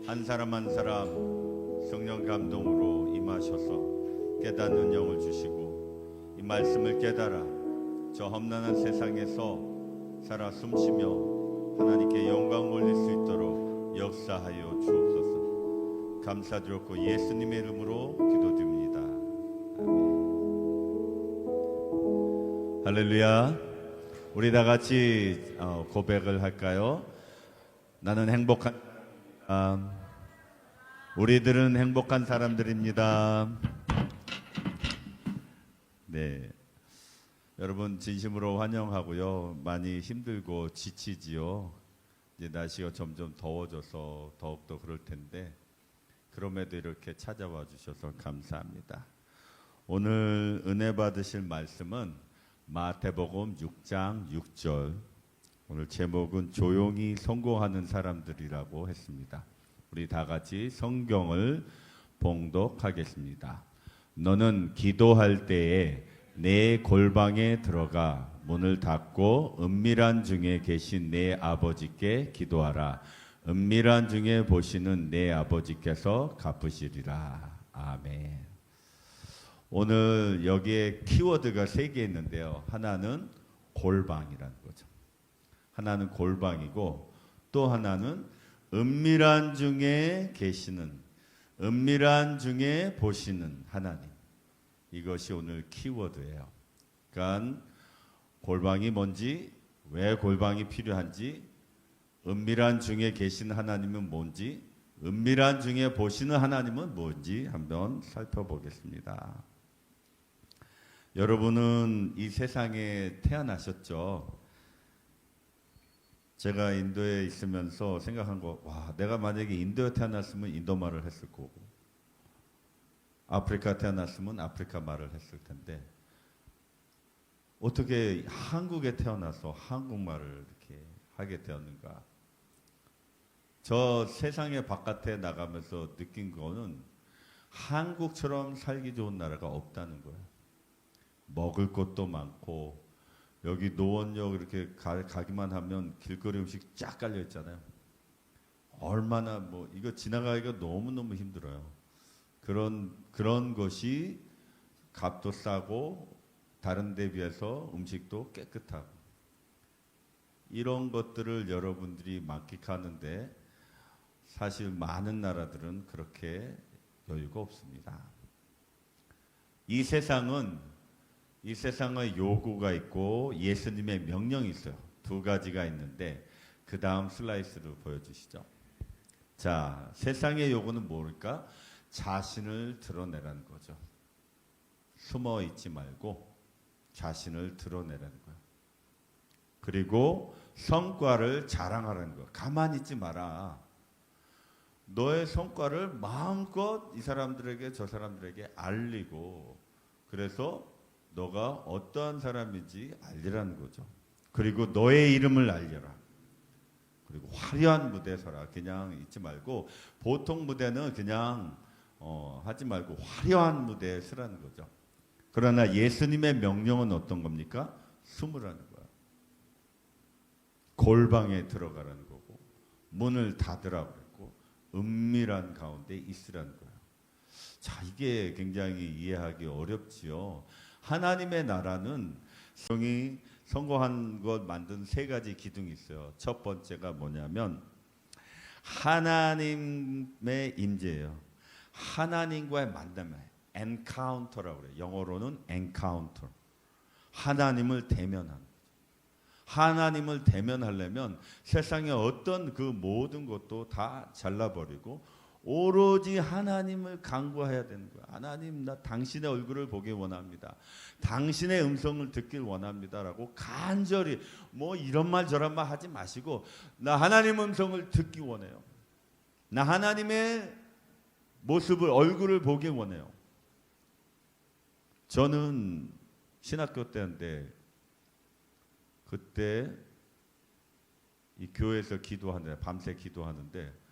한 사람 한 사람 성령 감동으로 임하셔서 깨닫는 영을 주시고 이 말씀을 깨달아 저 험난한 세상에서 살아 숨쉬며 하나님께 영광 올릴 수 있도록 역사하여 주옵소서. 감사드렸고 예수님의 이름으로 기도드립니다. 아멘. 할렐루야. 우리 다 같이 고백을 할까요? 나는 행복한 우리들은 행복한 사람들입니다. 네, 여러분 진심으로 환영하고요. 많이 힘들고 지치지요. 이제 날씨가 점점 더워져서 더욱더 그럴 텐데 그럼에도 이렇게 찾아와 주셔서 감사합니다. 오늘 은혜 받으실 말씀은 마태복음 6장 6절. 오늘 제목은 조용히 성공하는 사람들이라고 했습니다. 우리 다 같이 성경을 봉독하겠습니다. 너는 기도할 때에 내 골방에 들어가 문을 닫고 은밀한 중에 계신 내 아버지께 기도하라. 은밀한 중에 보시는 내 아버지께서 갚으시리라. 아멘. 오늘 여기에 키워드가 3개 있는데요. 하나는 골방이라는 거죠. 하나는 골방이고 또 하나는 은밀한 중에 계시는, 은밀한 중에 보시는 하나님. 이것이 오늘 키워드예요. 그러니까 골방이 뭔지, 왜 골방이 필요한지, 은밀한 중에 계신 하나님은 뭔지, 은밀한 중에 보시는 하나님은 뭔지 한번 살펴보겠습니다. 여러분은 이 세상에 태어나셨죠? 제가 인도에 있으면서 생각한 거, 와, 내가 만약에 인도에 태어났으면 인도 말을 했을 거고, 아프리카 태어났으면 아프리카 말을 했을 텐데, 어떻게 한국에 태어나서 한국말을 이렇게 하게 되었는가? 저 세상의 바깥에 나가면서 느낀 거는 한국처럼 살기 좋은 나라가 없다는 거예요. 먹을 것도 많고, 여기 노원역 이렇게 가기만 하면 길거리 음식 쫙 깔려 있잖아요. 얼마나 뭐 이거 지나가기가 너무너무 힘들어요. 그런 것이 값도 싸고 다른 데 비해서 음식도 깨끗하고 이런 것들을 여러분들이 만끽하는데 사실 많은 나라들은 그렇게 여유가 없습니다. 이 세상의 요구가 있고 예수님의 명령이 있어요. 2가지가 있는데 그 다음 슬라이드를 보여주시죠. 자, 세상의 요구는 뭘까? 자신을 드러내라는 거죠. 숨어 있지 말고 자신을 드러내라는 거예요. 그리고 성과를 자랑하라는 거예요. 가만히 있지 마라. 너의 성과를 마음껏 이 사람들에게 저 사람들에게 알리고 그래서 너가 어떠한 사람인지 알리라는 거죠. 그리고 너의 이름을 알려라. 그리고 화려한 무대에 서라. 그냥 있지 말고 보통 무대는 그냥 하지 말고 화려한 무대에 서라는 거죠. 그러나 예수님의 명령은 어떤 겁니까? 숨으라는 거야. 골방에 들어가라는 거고 문을 닫으라고 그랬고 은밀한 가운데 있으라는 거예요. 자, 이게 굉장히 이해하기 어렵지요. 하나님의 나라는 성이 성공한 것 만든 3가지 기둥이 있어요. 첫 번째가 뭐냐면 하나님의 임재예요. 하나님과의 만남에 엔카운터라고 그래요. 영어로는 엔카운터. 하나님을 대면하는 거죠. 하나님을 대면하려면 세상의 어떤 그 모든 것도 다 잘라버리고 오로지 하나님을 간구해야 되는 거야. 하나님, 나 당신의 얼굴을 보기 원합니다. 당신의 음성을 듣길 원합니다라고 간절히 뭐 이런 말 저런 말 하지 마시고 나 하나님 음성을 듣기 원해요. 나 하나님의 모습을 얼굴을 보기 원해요. 저는 신학교 때인데 그때 이 교회에서 기도하는데 밤새 기도하는데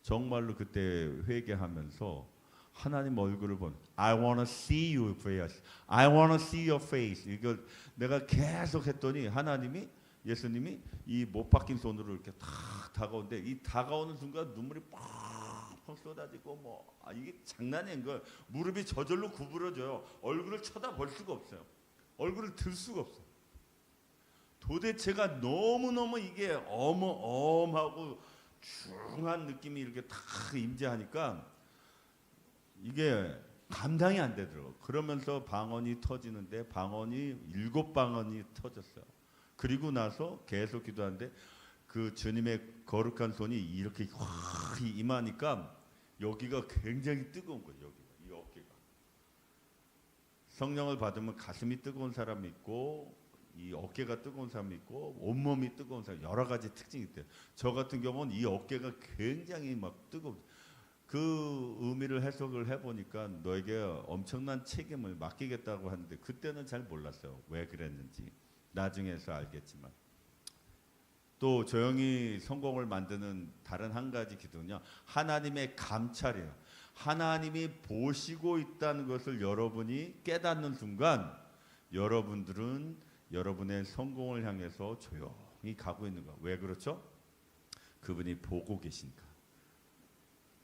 정말로 그때 회개하면서 하나님 얼굴을 본 I want to see you face. I want to see your face. 이걸 내가 계속 했더니 하나님이 예수님이 이 못 박힌 손으로 이렇게 탁 다가오는데 이 다가오는 순간 눈물이 팍 펑펑 쏟아지고 이게 장난이 아닌 거예요. 무릎이 저절로 구부러져요. 얼굴을 쳐다볼 수가 없어요. 얼굴을 들 수가 없어요. 도대체가 너무너무 이게 어마어마하고 중한 느낌이 이렇게 탁 임재하니까 이게 감당이 안 되더라고요. 그러면서 방언이 터지는데 방언이 7방언이 터졌어요. 그리고 나서 계속 기도하는데 그 주님의 거룩한 손이 이렇게 확 임하니까 여기가 굉장히 뜨거운 거예요. 여기가, 이 어깨가. 성령을 받으면 가슴이 뜨거운 사람이 있고 이 어깨가 뜨거운 사람이 있고 온몸이 뜨거운 사람, 여러 가지 특징이 있대요. 저 같은 경우는 이 어깨가 굉장히 막 뜨거워. 그 의미를 해석을 해보니까 너에게 엄청난 책임을 맡기겠다고 하는데 그때는 잘 몰랐어요. 왜 그랬는지. 나중에서 알겠지만. 또 조용히 성공을 만드는 다른 한 가지 기도는요. 하나님의 감찰이에요. 하나님이 보시고 있다는 것을 여러분이 깨닫는 순간 여러분들은 여러분의 성공을 향해서 조용히 가고 있는 거예요. 왜 그렇죠? 그분이 보고 계시니까.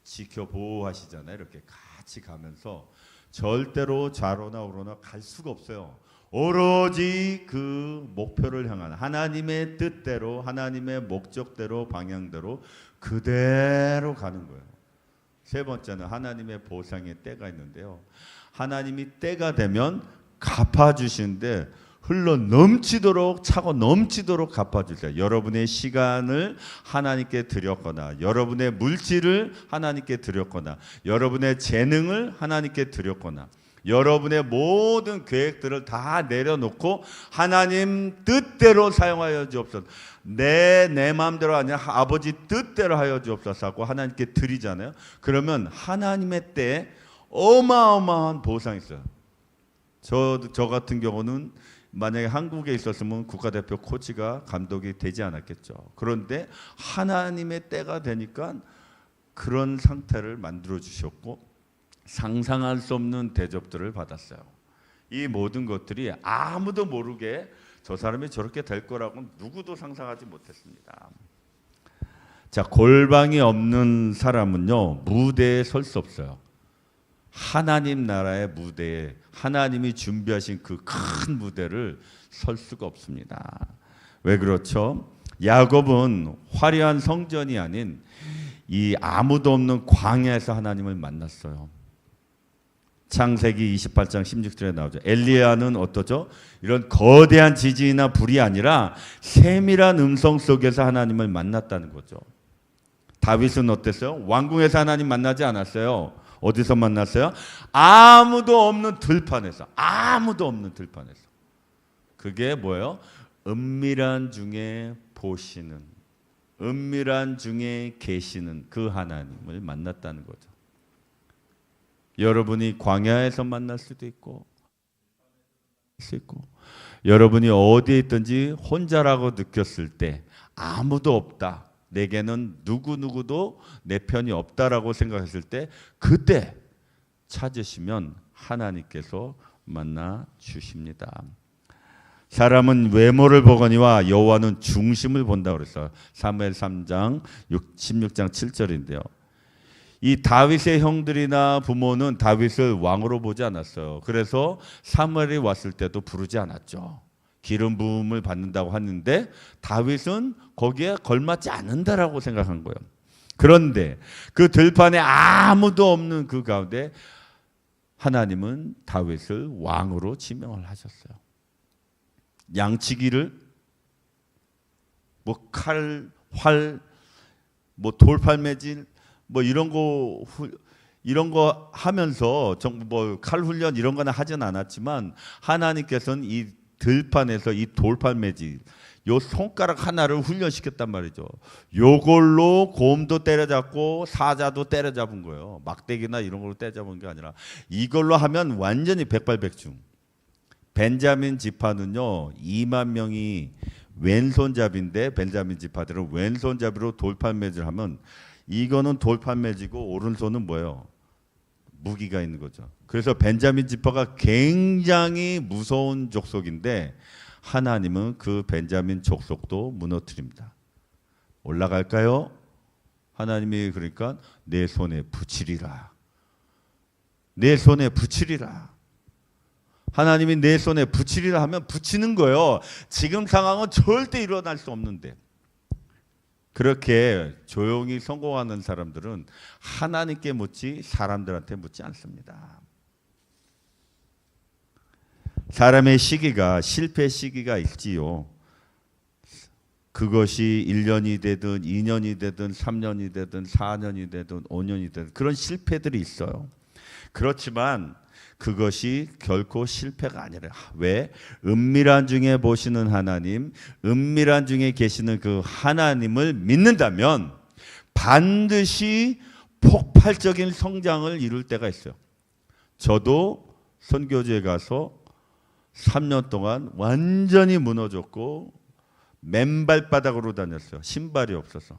지켜 보호하시잖아요. 이렇게 같이 가면서 절대로 좌로나 우로나 갈 수가 없어요. 오로지 그 목표를 향한 하나님의 뜻대로 하나님의 목적대로 방향대로 그대로 가는 거예요. 세 번째는 하나님의 보상의 때가 있는데요. 하나님이 때가 되면 갚아주시는데 흘러 넘치도록 차고 넘치도록 갚아주세요. 여러분의 시간을 하나님께 드렸거나 여러분의 물질을 하나님께 드렸거나 여러분의 재능을 하나님께 드렸거나 여러분의 모든 계획들을 다 내려놓고 하나님 뜻대로 사용하여 주옵소서. 내 마음대로 아니라 아버지 뜻대로 하여 주옵소서 하고 하나님께 드리잖아요. 그러면 하나님의 때에 어마어마한 보상이 있어요. 저 같은 경우는 만약에 한국에 있었으면 국가대표 코치가 감독이 되지 않았겠죠. 그런데 하나님의 때가 되니까 그런 상태를 만들어 주셨고 상상할 수 없는 대접들을 받았어요. 이 모든 것들이 아무도 모르게 저 사람이 저렇게 될 거라고는 누구도 상상하지 못했습니다. 자, 골방이 없는 사람은요 무대에 설 수 없어요. 하나님 나라의 무대에 하나님이 준비하신 그 큰 무대를 설 수가 없습니다. 왜 그렇죠? 야곱은 화려한 성전이 아닌 이 아무도 없는 광야에서 하나님을 만났어요. 창세기 28장 16절에 나오죠. 엘리야는 어떠죠? 이런 거대한 지진이나 불이 아니라 세밀한 음성 속에서 하나님을 만났다는 거죠. 다윗은 어땠어요? 왕궁에서 하나님 만나지 않았어요. 어디서 만났어요? 아무도 없는 들판에서. 아무도 없는 들판에서. 그게 뭐예요? 은밀한 중에 보시는, 은밀한 중에 계시는 그 하나님을 만났다는 거죠. 여러분이 광야에서 만날 수도 있고 여러분이 어디에 있든지 혼자라고 느꼈을 때 아무도 없다. 내게는 누구도 내 편이 없다라고 생각했을 때 그때 찾으시면 하나님께서 만나 주십니다. 사람은 외모를 보거니와 여호와는 중심을 본다고 그랬어요. 사무엘 3장 16장 7절인데요. 이 다윗의 형들이나 부모는 다윗을 왕으로 보지 않았어요. 그래서 사무엘이 왔을 때도 부르지 않았죠. 기름 부음을 받는다고 하는데 다윗은 거기에 걸맞지 않는다라고 생각한 거예요. 그런데 그 들판에 아무도 없는 그 가운데 하나님은 다윗을 왕으로 지명을 하셨어요. 양치기를 뭐 칼, 활, 뭐 돌팔매질 뭐 이런 거 하면서 뭐 칼 훈련 이런 거는 하진 않았지만 하나님께서는 이 들판에서 이 돌팔매질 요 손가락 하나를 훈련시켰단 말이죠. 요걸로 곰도 때려잡고 사자도 때려잡은 거예요. 막대기나 이런 걸로 때려잡은 게 아니라 이걸로 하면 완전히 백발백중. 벤자민 지파는요 2만 명이 왼손잡이인데 벤자민 지파들은 왼손잡이로 돌팔매질 하면 이거는 돌팔매지고 오른손은 뭐예요? 무기가 있는 거죠. 그래서 벤자민 지파가 굉장히 무서운 족속인데 하나님은 그 벤자민 족속도 무너뜨립니다. 올라갈까요? 하나님이 그러니까 내 손에 붙이리라. 내 손에 붙이리라. 하나님이 내 손에 붙이리라 하면 붙이는 거예요. 지금 상황은 절대 일어날 수 없는데. 그렇게 조용히 성공하는 사람들은 하나님께 묻지 사람들한테 묻지 않습니다. 사람의 시기가 실패 시기가 있지요. 그것이 1년이 되든 2년이 되든 3년이 되든 4년이 되든 5년이 되든 그런 실패들이 있어요. 그렇지만 그것이 결코 실패가 아니라 왜? 은밀한 중에 보시는 하나님, 은밀한 중에 계시는 그 하나님을 믿는다면 반드시 폭발적인 성장을 이룰 때가 있어요. 저도 선교지에 가서 3년 동안 완전히 무너졌고 맨발바닥으로 다녔어요. 신발이 없어서.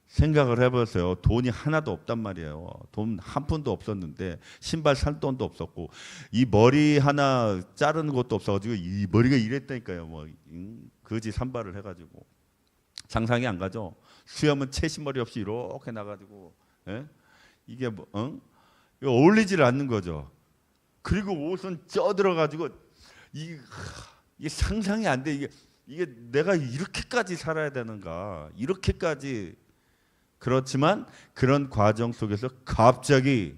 생각을 해보세요. 돈이 하나도 없단 말이에요. 돈 한 푼도 없었는데 신발 살 돈도 없었고 이 머리 하나 자르는 것도 없어가지고 이 머리가 이랬다니까요. 뭐 거지 산발을 해가지고 상상이 안 가죠. 수염은 채신머리 없이 이렇게 나가지고 이게 뭐 이거 어울리질 않는 거죠. 그리고 옷은 쪄들어가지고 이게 상상이 안 돼. 이게 내가 이렇게까지 살아야 되는가? 이렇게까지. 그렇지만 그런 과정 속에서 갑자기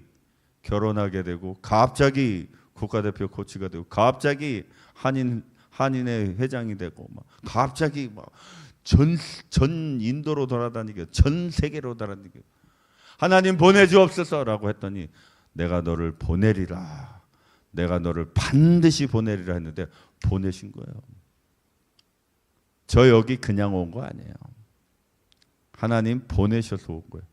결혼하게 되고 갑자기 국가대표 코치가 되고 갑자기 한인의 회장이 되고 막 갑자기 막 전 인도로 돌아다니게 전 세계로 돌아다니게 하나님 보내주옵소서라고 했더니 내가 너를 보내리라. 내가 너를 반드시 보내리라 했는데 보내신 거예요. 저 여기 그냥 온 거 아니에요. 하나님 보내셔서 온 거예요.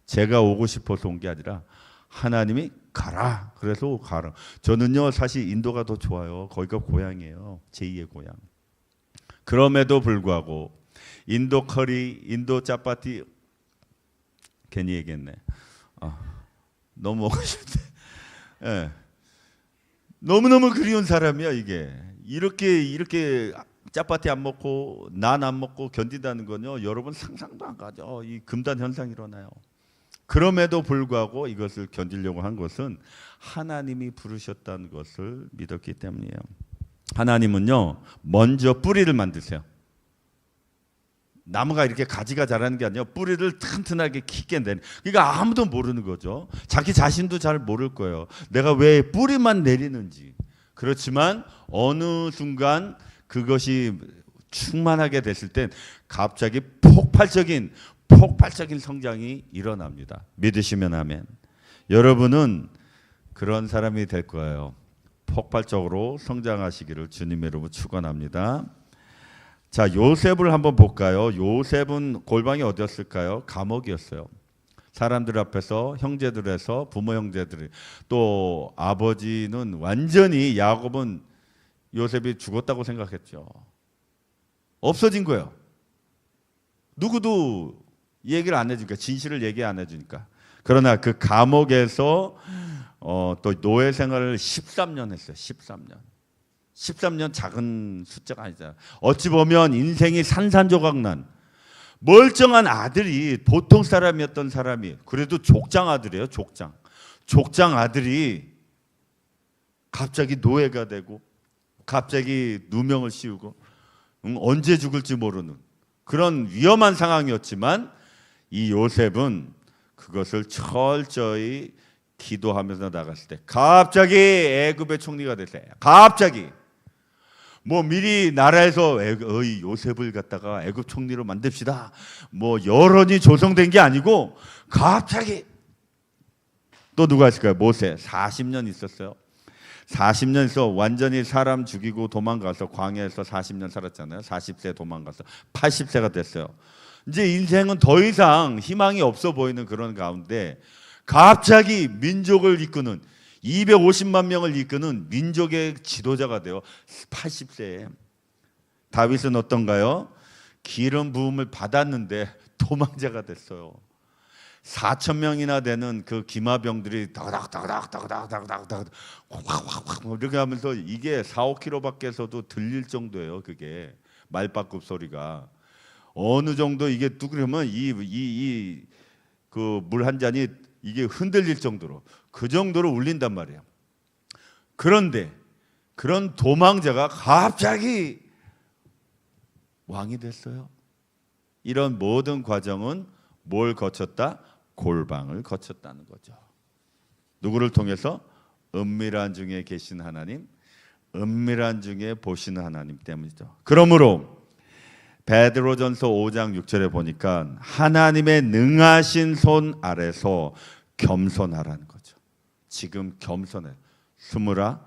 제가 오고 싶어서 온 게 아니라 하나님이 가라. 그래서 가라. 저는요 사실 인도가 더 좋아요. 거기가 고향이에요. 제2의 고향. 그럼에도 불구하고 인도 커리, 인도 짜파티 괜히 얘기했네. 너무 먹고 싶대. 네. 너무너무 그리운 사람이야 이게. 이렇게 짜파티 안 먹고 난 안 먹고 견딘다는 건요 여러분 상상도 안 가죠. 이 금단 현상이 일어나요. 그럼에도 불구하고 이것을 견디려고 한 것은 하나님이 부르셨다는 것을 믿었기 때문이에요. 하나님은요 먼저 뿌리를 만드세요. 나무가 이렇게 가지가 자라는 게 아니라 뿌리를 튼튼하게 깊게 내는. 그러니까 아무도 모르는 거죠. 자기 자신도 잘 모를 거예요. 내가 왜 뿌리만 내리는지. 그렇지만 어느 순간 그것이 충만하게 됐을 땐 갑자기 폭발적인 성장이 일어납니다. 믿으시면 아멘. 여러분은 그런 사람이 될 거예요. 폭발적으로 성장하시기를 주님의 이름으로 축원합니다. 자, 요셉을 한번 볼까요? 요셉은 골방이 어디였을까요? 감옥이었어요. 사람들 앞에서 형제들에서 부모 형제들이 또 아버지는 완전히 야곱은 요셉이 죽었다고 생각했죠. 없어진 거예요. 누구도 얘기를 안 해주니까 진실을 얘기 안 해주니까. 그러나 그 감옥에서 또 노예 생활을 13년 했어요. 13년 작은 숫자가 아니잖아요. 어찌 보면 인생이 산산조각난 멀쩡한 아들이 보통 사람이었던 사람이 그래도 족장 아들이에요. 족장 아들이 갑자기 노예가 되고 갑자기 누명을 씌우고 언제 죽을지 모르는 그런 위험한 상황이었지만 이 요셉은 그것을 철저히 기도하면서 나갔을 때 갑자기 애굽의 총리가 됐어요. 갑자기 뭐 미리 나라에서 요셉을 갖다가 애굽 총리로 만듭시다. 뭐 여론이 조성된 게 아니고 갑자기 또 누가 있을까요? 모세 40년 있었어요. 40년 있어 완전히 사람 죽이고 도망가서 광야에서 40년 살았잖아요. 40세 도망가서 80세가 됐어요. 이제 인생은 더 이상 희망이 없어 보이는 그런 가운데 갑자기 민족을 이끄는 250만 명을 이끄는 민족의 지도자가 되어 80세에 다윗은 어떤가요? 기름 부음을 받았는데 도망자가 됐어요. 4천 명이나 되는 그 기마병들이 다닥다닥다닥다닥다닥 이렇게 하면서 이게 4, 5km 밖에서도 들릴 정도예요. 그게 말바꿈 소리가 어느 정도 이게 뚜그러면 그 물 한 잔이 이게 흔들릴 정도로 그 정도로 울린단 말이에요. 그런데 그런 도망자가 갑자기 왕이 됐어요. 이런 모든 과정은 뭘 거쳤다? 골방을 거쳤다는 거죠. 누구를 통해서? 은밀한 중에 계신 하나님, 은밀한 중에 보시는 하나님 때문이죠. 그러므로 베드로전서 5장 6절에 보니까 하나님의 능하신 손 아래서 겸손하라는 거죠. 지금 겸손해. 숨으라,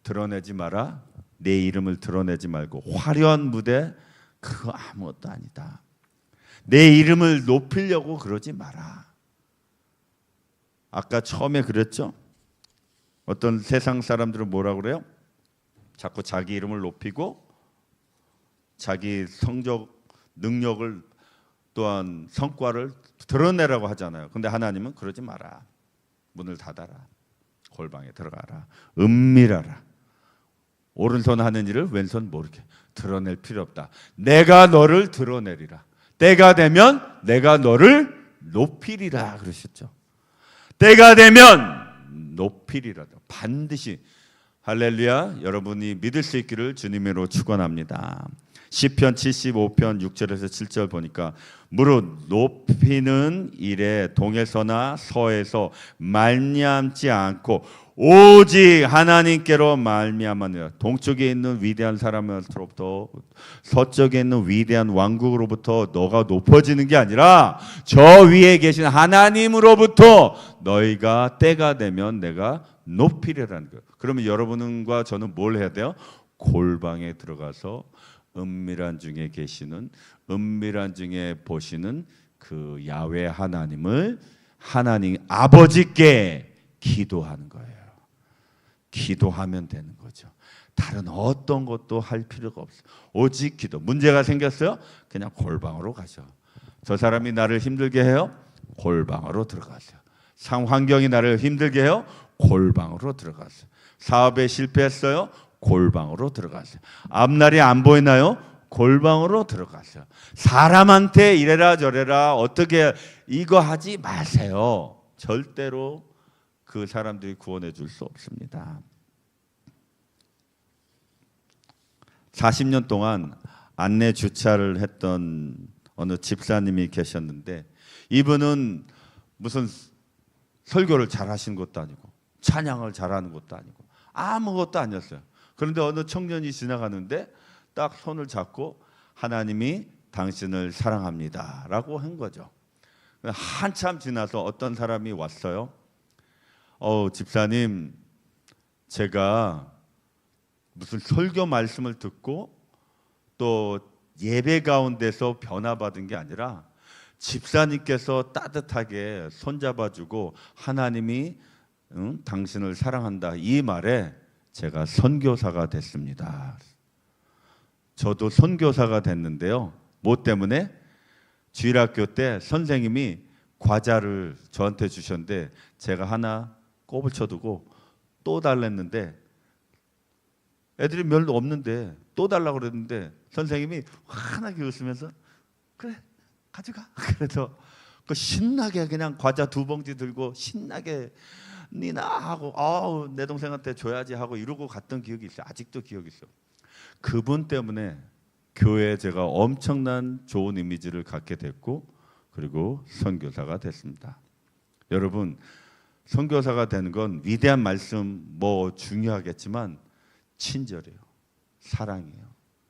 드러내지 마라, 내 이름을 드러내지 말고. 화려한 무대 그거 아무것도 아니다. 내 이름을 높이려고 그러지 마라. 아까 처음에 그랬죠? 어떤 세상 사람들은 뭐라고 그래요? 자꾸 자기 이름을 높이고 자기 성적, 능력을 또한 성과를 드러내라고 하잖아요. 근데 하나님은 그러지 마라. 문을 닫아라. 골방에 들어가라. 은밀하라. 오른손 하는 일을 왼손 모르게 드러낼 필요 없다. 내가 너를 드러내리라. 때가 되면 내가 너를 높이리라 그러셨죠. 때가 되면 높이리라. 반드시 할렐루야. 여러분이 믿을 수 있기를 주님으로 축원합니다. 시편 75편 6절에서 7절 보니까 무릇 높이는 일에 동에서나 서에서 말미암지 않고 오직 하나님께로 말미암았느니라. 동쪽에 있는 위대한 사람으로부터 서쪽에 있는 위대한 왕국으로부터 너가 높아지는 게 아니라 저 위에 계신 하나님으로부터 너희가 때가 되면 내가 높이려라는 거예요. 그러면 여러분과 저는 뭘 해야 돼요? 골방에 들어가서 은밀한 중에 계시는, 은밀한 중에 보시는 그 야훼 하나님을 하나님 아버지께 기도하는 거예요. 기도하면 되는 거죠. 다른 어떤 것도 할 필요가 없어요. 오직 기도. 문제가 생겼어요? 그냥 골방으로 가죠. 저 사람이 나를 힘들게 해요? 골방으로 들어가세요. 상환경이 나를 힘들게 해요? 골방으로 들어가세요. 사업에 실패했어요? 골방으로 들어가세요. 앞날이 안 보이나요? 골방으로 들어가세요. 사람한테 이래라 저래라 어떻게 이거 하지 마세요. 절대로 그 사람들이 구원해 줄 수 없습니다. 40년 동안 안내 주차를 했던 어느 집사님이 계셨는데 이분은 무슨 설교를 잘하시는 것도 아니고 찬양을 잘하는 것도 아니고 아무것도 아니었어요. 그런데 어느 청년이 지나가는데 딱 손을 잡고 하나님이 당신을 사랑합니다 라고 한 거죠. 한참 지나서 어떤 사람이 왔어요. 집사님, 제가 무슨 설교 말씀을 듣고 또 예배 가운데서 변화받은 게 아니라 집사님께서 따뜻하게 손잡아주고 하나님이 당신을 사랑한다 이 말에 제가 선교사가 됐습니다. 저도 선교사가 됐는데요. 뭐 때문에? 주일학교 때 선생님이 과자를 저한테 주셨는데 제가 하나 꼽을 쳐두고 또 달랬는데 애들이 별로 없는데 또 달라고 그랬는데 선생님이 환하게 웃으면서 그래 가져가. 그래서 그 신나게 그냥 과자 2봉지 들고 신나게 니나 하고 내 동생한테 줘야지 하고 이러고 갔던 기억이 있어요. 아직도 기억이 있어요. 그분 때문에 교회에 제가 엄청난 좋은 이미지를 갖게 됐고 그리고 선교사가 됐습니다. 여러분 선교사가 되는 건 위대한 말씀 뭐 중요하겠지만 친절해요. 사랑이에요.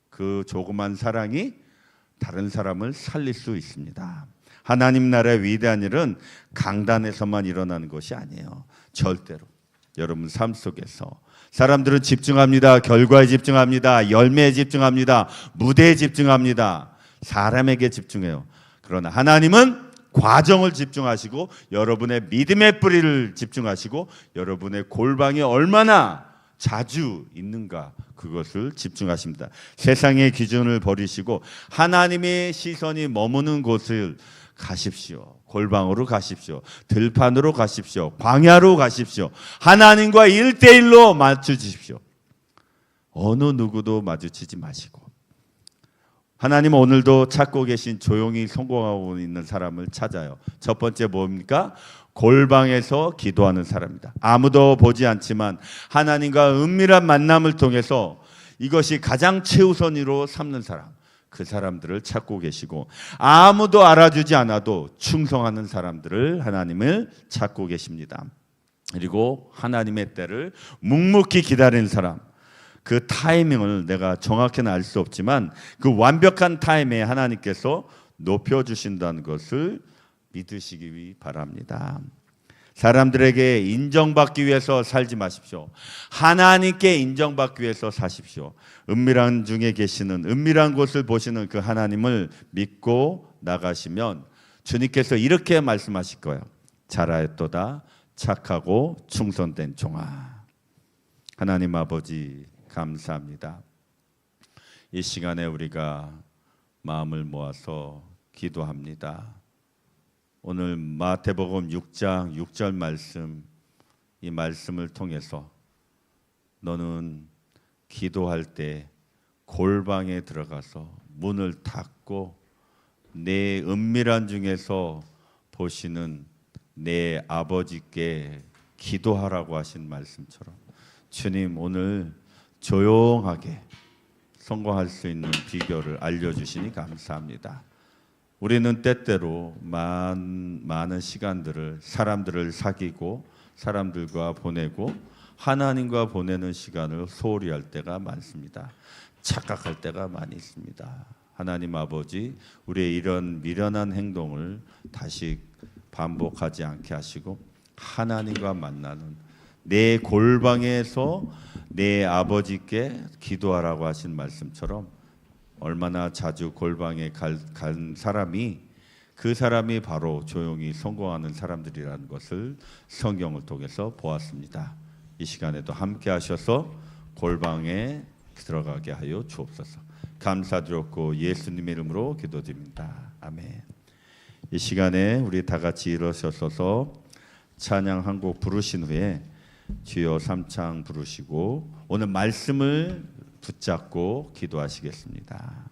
그 조그만 사랑이 다른 사람을 살릴 수 있습니다. 하나님 나라의 위대한 일은 강단에서만 일어나는 것이 아니에요. 절대로 여러분 삶 속에서 사람들은 집중합니다. 결과에 집중합니다. 열매에 집중합니다. 무대에 집중합니다. 사람에게 집중해요. 그러나 하나님은 과정을 집중하시고 여러분의 믿음의 뿌리를 집중하시고 여러분의 골방이 얼마나 자주 있는가 그것을 집중하십니다. 세상의 기준을 버리시고 하나님의 시선이 머무는 곳을 가십시오. 골방으로 가십시오. 들판으로 가십시오. 광야로 가십시오. 하나님과 1대1로 마주치십시오. 어느 누구도 마주치지 마시고 하나님은 오늘도 찾고 계신 조용히 성공하고 있는 사람을 찾아요. 첫 번째 뭡니까? 골방에서 기도하는 사람입니다. 아무도 보지 않지만 하나님과 은밀한 만남을 통해서 이것이 가장 최우선으로 삼는 사람, 그 사람들을 찾고 계시고, 아무도 알아주지 않아도 충성하는 사람들을 하나님을 찾고 계십니다. 그리고 하나님의 때를 묵묵히 기다리는 사람, 그 타이밍을 내가 정확히는 알 수 없지만 그 완벽한 타임에 하나님께서 높여주신다는 것을 믿으시기 바랍니다. 사람들에게 인정받기 위해서 살지 마십시오. 하나님께 인정받기 위해서 사십시오. 은밀한 중에 계시는, 은밀한 곳을 보시는 그 하나님을 믿고 나가시면 주님께서 이렇게 말씀하실 거예요. 잘하였도다 착하고 충성된 종아. 하나님 아버지 감사합니다. 이 시간에 우리가 마음을 모아서 기도합니다. 오늘 마태복음 6장 6절 말씀, 이 말씀을 통해서 너는 기도할 때 골방에 들어가서 문을 닫고 내 은밀한 중에서 보시는 내 아버지께 기도하라고 하신 말씀처럼 주님 오늘 조용하게 성공할 수 있는 비결을 알려주시니 감사합니다. 우리는 때때로 많은 시간들을 사람들을 사귀고 사람들과 보내고 하나님과 보내는 시간을 소홀히 할 때가 많습니다. 착각할 때가 많이 있습니다. 하나님 아버지, 우리의 이런 미련한 행동을 다시 반복하지 않게 하시고 하나님과 만나는 내 골방에서 내 아버지께 기도하라고 하신 말씀처럼 얼마나 자주 골방에 간 사람이 그 사람이 바로 조용히 성공하는 사람들이라는 것을 성경을 통해서 보았습니다. 이 시간에도 함께 하셔서 골방에 들어가게 하여 주옵소서. 감사드렸고 예수님의 이름으로 기도드립니다. 아멘. 이 시간에 우리 다 같이 일어서서 찬양 한 곡 부르신 후에 주여 삼창 부르시고 오늘 말씀을 붙잡고 기도하시겠습니다.